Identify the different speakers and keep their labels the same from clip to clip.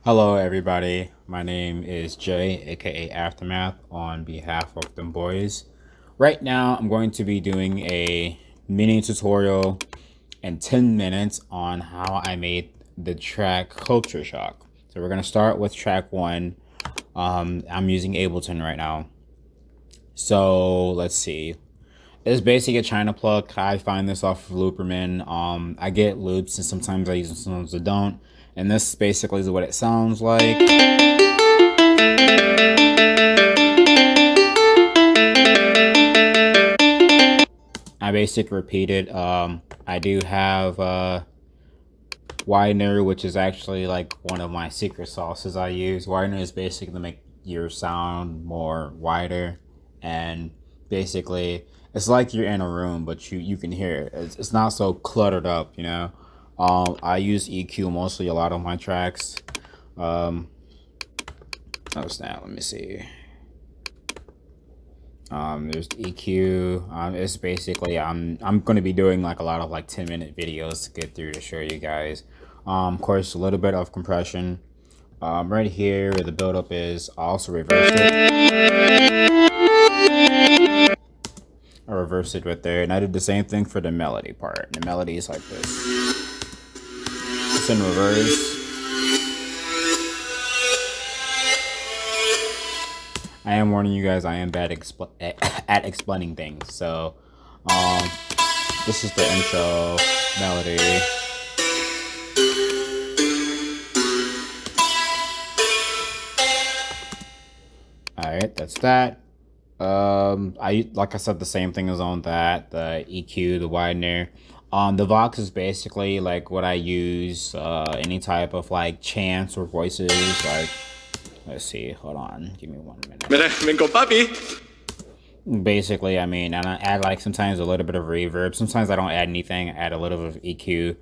Speaker 1: Hello, everybody. My name is Jay, aka Aftermath, on behalf of them boys. Right now, I'm going to be doing a mini tutorial in 10 minutes on how I made the track Culture Shock. So we're going to start with track 1. I'm using Ableton right now. So let's see. It's basically a China plug. I find this off of Looperman. I get loops and sometimes I use them, sometimes I don't. And this basically is what it sounds like. I basically repeated. I do have widener, which is actually like one of my secret sauces I use. Widener is basically to make your sound more wider, and basically it's like you're in a room, but you can hear it. It's not so cluttered up, you know. I use EQ mostly a lot of my tracks. Oh snap! Let me see. There's EQ. It's basically I'm gonna be doing like a lot of like 10-minute videos to get through to show you guys. Of course, a little bit of compression. Right here where the buildup is, I also reversed it. I reversed it right there, and I did the same thing for the melody part. The melody is like this. It's in reverse. I am warning you guys, I am bad at explaining things. So, this is the intro melody. Alright, that's that. Like I said, the same thing is on that, the EQ, the widener. The Vox is basically like what I use, any type of like chants or voices, like, let's see, hold on, give me 1 minute.
Speaker 2: Vengo papi.
Speaker 1: Basically, I mean, and I add like sometimes a little bit of reverb. Sometimes I don't add anything, I add a little bit of EQ.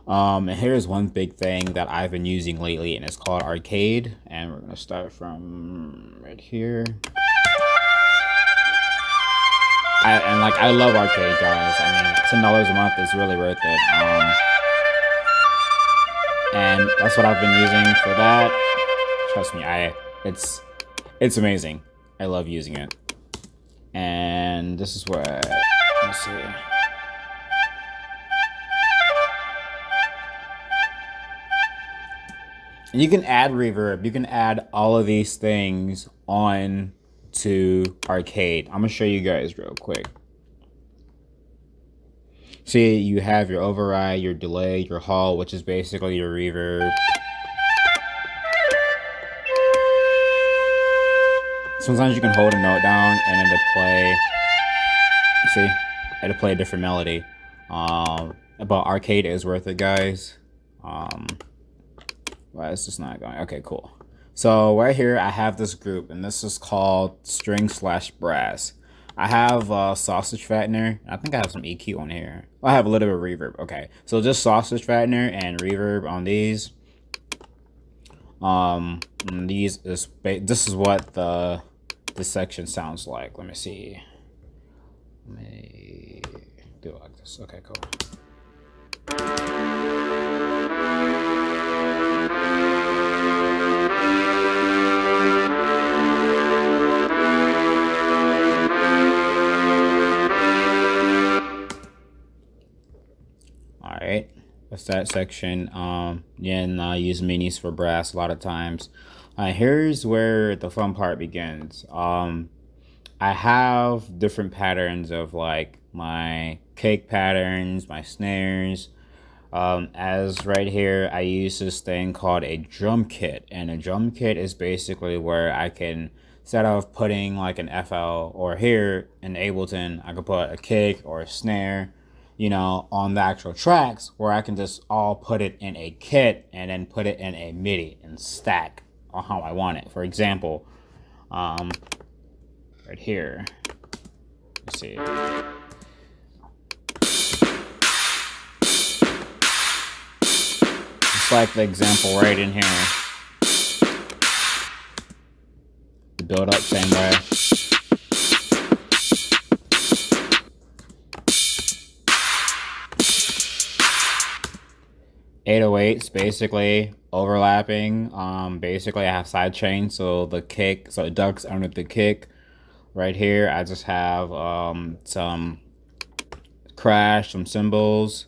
Speaker 1: And here's one big thing that I've been using lately, and it's called Arcade. And we're gonna start from right here. I love Arcade, guys. I mean, $10 a month is really worth it. And that's what I've been using for that. Trust me, it's amazing. I love using it. And this is what, let's see. And you can add reverb. You can add all of these things on to Arcade. I'm gonna show you guys real quick. See, you have your override, your delay, your hall, which is basically your reverb. Sometimes you can hold a note down and it'll play. See, it'll play a different melody. But Arcade is worth it, guys. Why is this not going? Okay, cool. So right here, I have this group, and this is called String/Brass. I have sausage fattener. I think I have some EQ on here. I have a little bit of reverb. Okay, so just sausage fattener and reverb on these. This is what this section sounds like. Let me see. Let me do it like this. Okay, cool. Alright, that's that section. And I use minis for brass a lot of times. Here's where the fun part begins. I have different patterns of like my kick patterns, my snares. As right here, I use this thing called a drum kit, and a drum kit is basically where I can, instead of putting like an FL, or here in Ableton, I could put a kick or a snare, you know, on the actual tracks, where I can just all put it in a kit and then put it in a MIDI and stack on how I want it. For example, right here, let's see. It's like the example right in here. The build up same way. 808s basically overlapping. Basically I have side chain, so the kick, so it ducks under the kick. Right here, I just have some crash, some cymbals.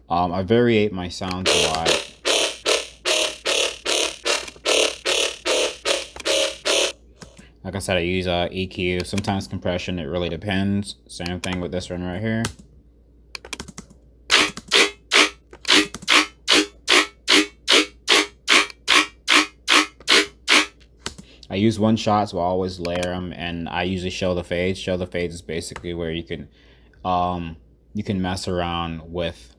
Speaker 1: I variate my sounds a lot. Like I said, I use EQ, sometimes compression, it really depends. Same thing with this one right here. I use one shots, so I always layer them, and I usually show the fades. Show the fades is basically where you can mess around with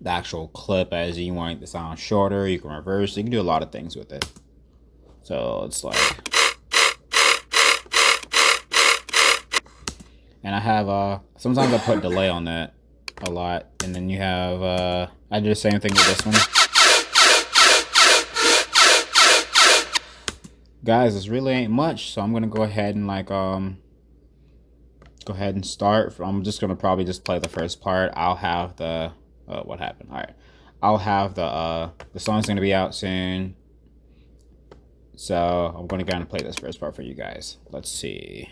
Speaker 1: the actual clip as you want the sound shorter. You can reverse. You can do a lot of things with it. So it's like, and I have sometimes I put delay on that a lot, and then you have I do the same thing with this one. Guys, this really ain't much, so I'm gonna go ahead and like go ahead and start. I'm just gonna probably just play the first part. I'll have the what happened? All right, I'll have the song's gonna be out soon, so I'm gonna go and play this first part for you guys. Let's see.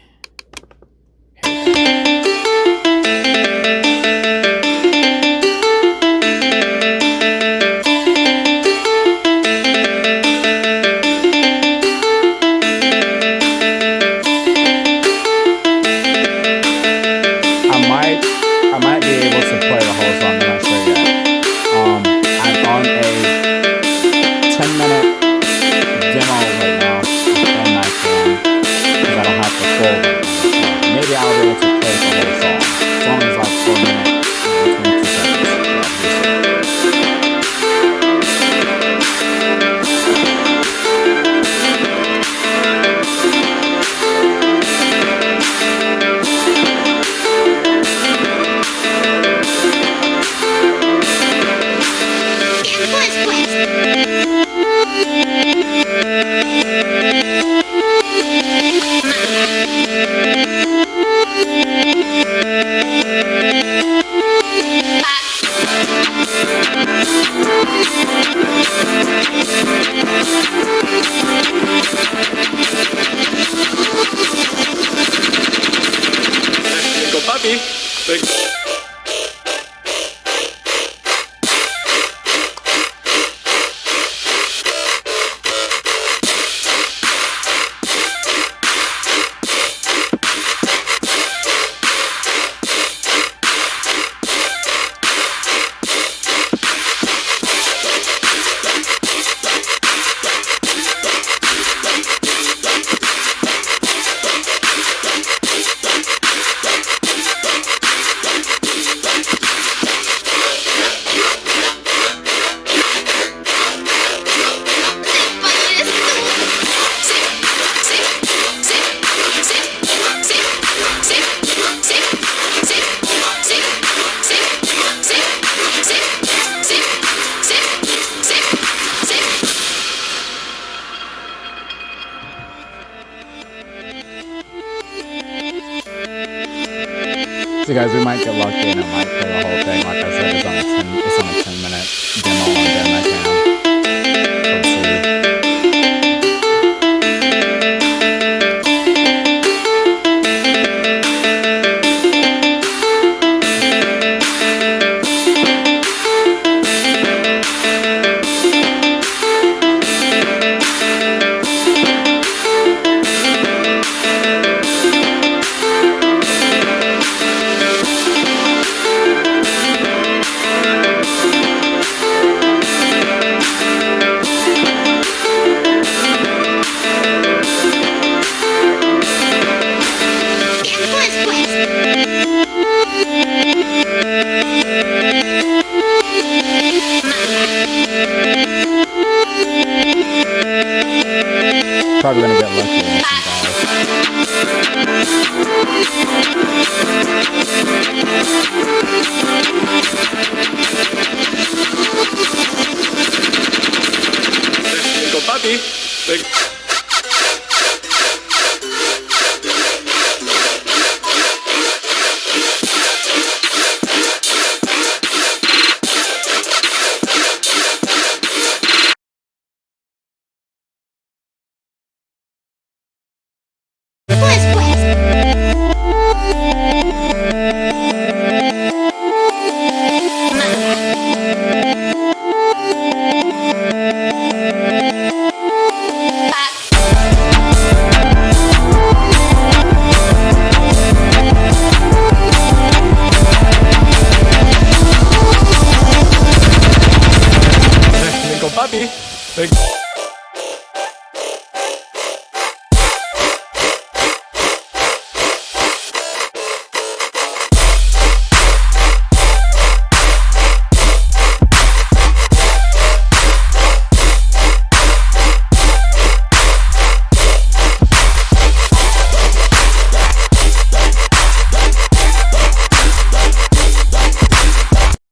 Speaker 1: I might be able to play the whole song, I'm not sure yet. I'm on a 10-minute demo right now, and I can, because I don't have the full right now. So maybe I'll be able to play the whole song. The song is like 4 minutes and 22 seconds.
Speaker 2: Puppy.
Speaker 1: So guys, we might get lucky and it might play the whole thing. Like I said, it's on a 10-minute demo on my channel. We'll see. Probably gonna get lucky with
Speaker 2: Go puppy. papi. Like,